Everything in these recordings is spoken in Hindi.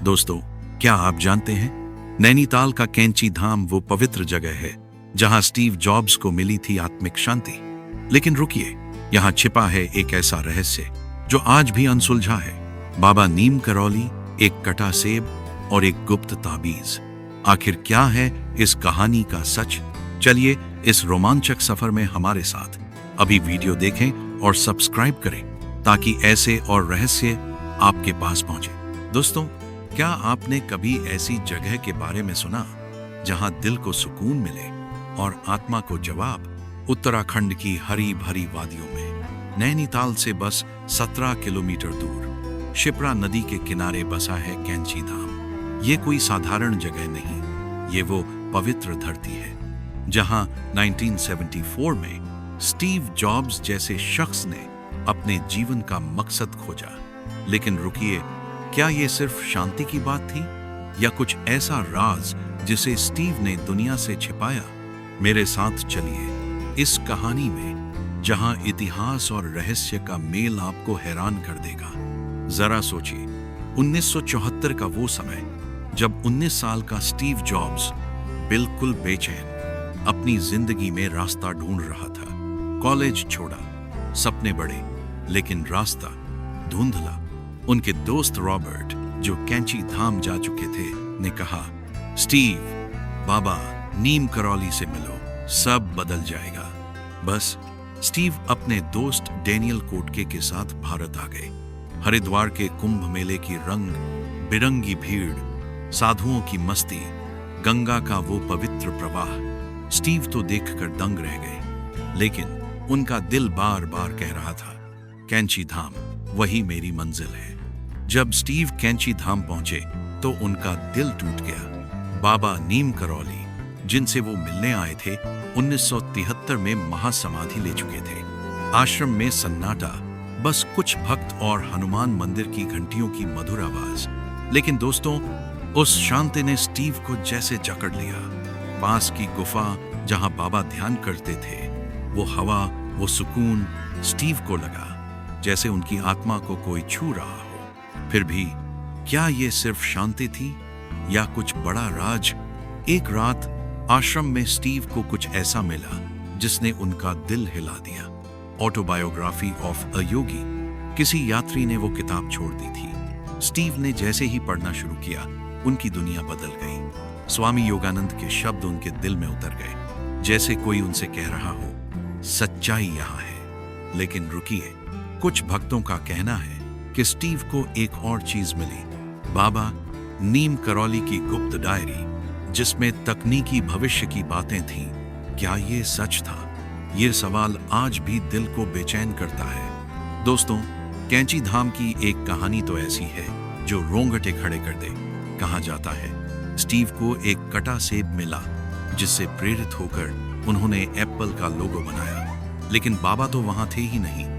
दोस्तों, क्या आप जानते हैं नैनीताल का कैंची धाम वो पवित्र जगह है जहां स्टीव जॉब्स को मिली थी आत्मिक शांति। लेकिन रुकिए, यहां छिपा है एक ऐसा रहस्य जो आज भी अनसुलझा है। बाबा नीम करौली, एक कटा सेब और एक गुप्त ताबीज। आखिर क्या है इस कहानी का सच? चलिए इस रोमांचक सफर में हमारे साथ। अभी वीडियो देखें और सब्सक्राइब करें ताकि ऐसे और रहस्य आपके पास पहुंचे। दोस्तों, क्या आपने कभी ऐसी जगह के बारे में सुना जहां दिल को सुकून मिले और आत्मा को जवाब? उत्तराखंड की हरी भरी वादियों में नैनीताल से बस 17 किलोमीटर दूर शिप्रा नदी के किनारे बसा है कैंची धाम। ये कोई साधारण जगह नहीं, ये वो पवित्र धरती है जहां 1974 में स्टीव जॉब्स जैसे शख्स ने अपने जीवन का मकसद खोजा। लेकिन रुकिए, क्या ये सिर्फ शांति की बात थी या कुछ ऐसा राज जिसे स्टीव ने दुनिया से छिपाया? मेरे साथ चलिए इस कहानी में जहां इतिहास और रहस्य का मेल आपको हैरान कर देगा। जरा सोचिए, 1974 का वो समय जब 19 साल का स्टीव जॉब्स बिल्कुल बेचैन अपनी जिंदगी में रास्ता ढूंढ रहा था। कॉलेज छोड़ा, सपने बड़े, लेकिन रास्ता धुंधला। उनके दोस्त रॉबर्ट, जो कैंची धाम जा चुके थे, ने कहा, स्टीव, बाबा नीम करौली से मिलो, सब बदल जाएगा। बस स्टीव अपने दोस्त डेनियल कोटके के साथ भारत आ गए। हरिद्वार के कुंभ मेले की रंग बिरंगी भीड़, साधुओं की मस्ती, गंगा का वो पवित्र प्रवाह, स्टीव तो देखकर दंग रह गए। लेकिन उनका दिल बार बार कह रहा था, कैंची धाम वही मेरी मंजिल है। जब स्टीव कैंची धाम पहुंचे तो उनका दिल टूट गया। बाबा नीम करौली, जिनसे वो मिलने आए थे, 1973 में महासमाधि ले चुके थे। आश्रम में सन्नाटा, बस कुछ भक्त और हनुमान मंदिर की घंटियों की मधुर आवाज। लेकिन दोस्तों, उस शांति ने स्टीव को जैसे जकड़ लिया। पास की गुफा जहां बाबा ध्यान करते थे, वो हवा, वो सुकून, स्टीव को लगा जैसे उनकी आत्मा को कोई छू रहा हो। फिर भी क्या ये सिर्फ शांति थी या कुछ बड़ा राज? एक रात आश्रम में स्टीव को कुछ ऐसा मिला जिसने उनका दिल हिला दिया। ऑटोबायोग्राफी ऑफ अ योगी, किसी यात्री ने वो किताब छोड़ दी थी। स्टीव ने जैसे ही पढ़ना शुरू किया, उनकी दुनिया बदल गई। स्वामी योगानंद के शब्द उनके दिल में उतर गए, जैसे कोई उनसे कह रहा हो, सच्चाई यहां है। लेकिन रुकिए, कुछ भक्तों का कहना है कि स्टीव को एक और चीज मिली, बाबा नीम करौली की गुप्त डायरी, जिसमें तकनीकी भविष्य की बातें थीं। क्या ये सच था? ये सवाल आज भी दिल को बेचैन करता है। दोस्तों, कैंची धाम की एक कहानी तो ऐसी है जो रोंगटे खड़े कर दे। कहा जाता है स्टीव को एक कटा सेब मिला जिससे प्रेरित होकर उन्होंने एप्पल का लोगो बनाया। लेकिन बाबा तो वहां थे ही नहीं।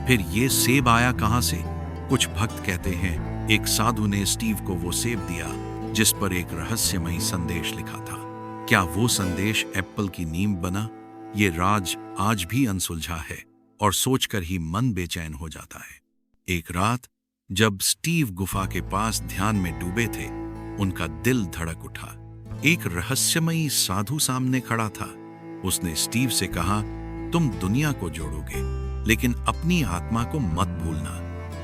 फिर ये सेब आया कहां से? कुछ भक्त कहते हैं एक साधु ने स्टीव को वो सेब दिया जिस पर एक रहस्यमयी संदेश लिखा था। क्या वो संदेश एप्पल की नींव बना? ये राज आज भी अनसुलझा है और सोचकर ही मन बेचैन हो जाता है। एक रात जब स्टीव गुफा के पास ध्यान में डूबे थे, उनका दिल धड़क उठा। एक रहस्यमयी साधु सामने खड़ा था। उसने स्टीव से कहा, तुम दुनिया को जोड़ोगे, लेकिन अपनी आत्मा को मत भूलना।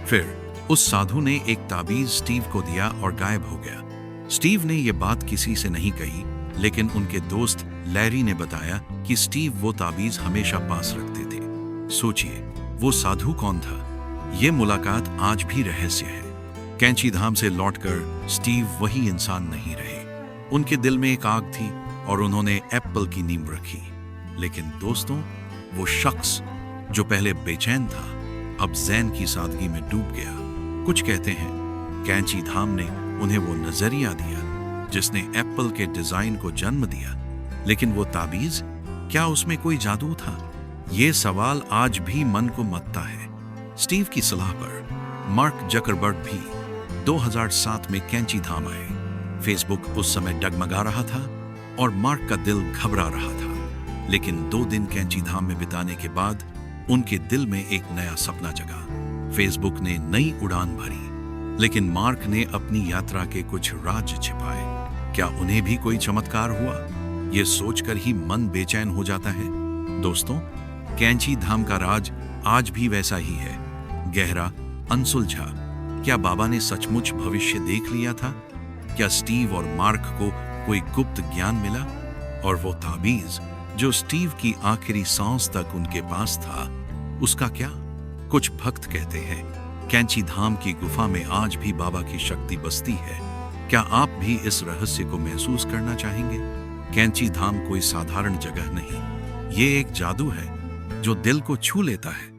फिर उस साधु ने एक ताबीज स्टीव को दिया और गायब हो गया। स्टीव ने यह बात किसी से नहीं कही, लेकिन उनके दोस्त लैरी ने बताया कि स्टीव वो ताबीज हमेशा पास रखते थे। सोचिए, वो साधु कौन था? ये मुलाकात आज भी रहस्य है। कैंची धाम से लौटकर स्टीव वही इंसान नहीं रहे। उनके दिल में एक आग थी और उन्होंने एप्पल की नींव रखी। लेकिन दोस्तों, वो शख्स जो पहले बेचैन था, अब ज़ैन की सादगी में डूब गया। कुछ कहते हैं कैंची धाम ने उन्हें वो नजरिया दिया जिसने एप्पल के डिजाइन को जन्म दिया। लेकिन वो ताबीज, क्या उसमें कोई जादू था? ये सवाल आज भी मन को मत्ता है। स्टीव की सलाह पर मार्क जकरबर्ग भी 2007 में कैंची धाम आए। फेसबुक उस समय डगमगा रहा था और मार्क का दिल घबरा रहा था। लेकिन 2 दिन कैंची धाम में बिताने के बाद उनके दिल में एक नया सपना जगा। फेसबुक ने नई उड़ान भरी, लेकिन मार्क ने अपनी यात्रा के कुछ राज छिपाए। क्या उन्हें भी कोई चमत्कार हुआ? ये सोचकर ही मन बेचैन हो जाता है। दोस्तों, कैंची धाम का राज आज भी वैसा ही है, गहरा, अनसुलझा। क्या बाबा ने सचमुच भविष्य देख लिया था? क्या स्टीव और मार्क को कोई गुप्त ज्ञान मिला? और वो ताबीज जो स्टीव की आखिरी सांस तक उनके पास था, उसका क्या? कुछ भक्त कहते हैं कैंची धाम की गुफा में आज भी बाबा की शक्ति बसती है। क्या आप भी इस रहस्य को महसूस करना चाहेंगे? कैंची धाम कोई साधारण जगह नहीं, ये एक जादू है जो दिल को छू लेता है।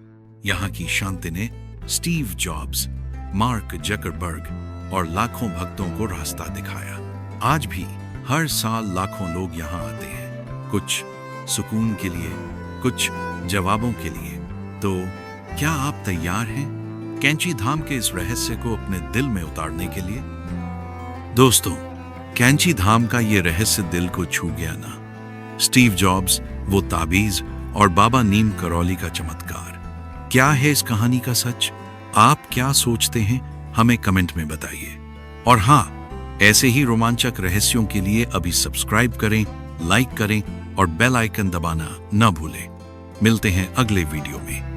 यहाँ की शांति ने स्टीव जॉब्स, मार्क जकरबर्ग और लाखों भक्तों को रास्ता दिखाया। आज भी हर साल लाखों लोग यहाँ आते हैं, कुछ सुकून के लिए, कुछ जवाबों के लिए। तो क्या आप तैयार हैं कैंची धाम के इस रहस्य को अपने दिल में उतारने के लिए? दोस्तों, कैंची धाम का ये रहस्य दिल को छू गया ना? स्टीव जॉब्स, वो ताबीज और बाबा नीम करौली का चमत्कार। क्या है इस कहानी का सच? आप क्या सोचते हैं? हमें कमेंट में बताइए। और हाँ, ऐसे ही रोमांचक रहस्यों के लिए अभी सब्सक्राइब करें, लाइक करें और बेल आइकन दबाना न भूलें। मिलते हैं अगले वीडियो में।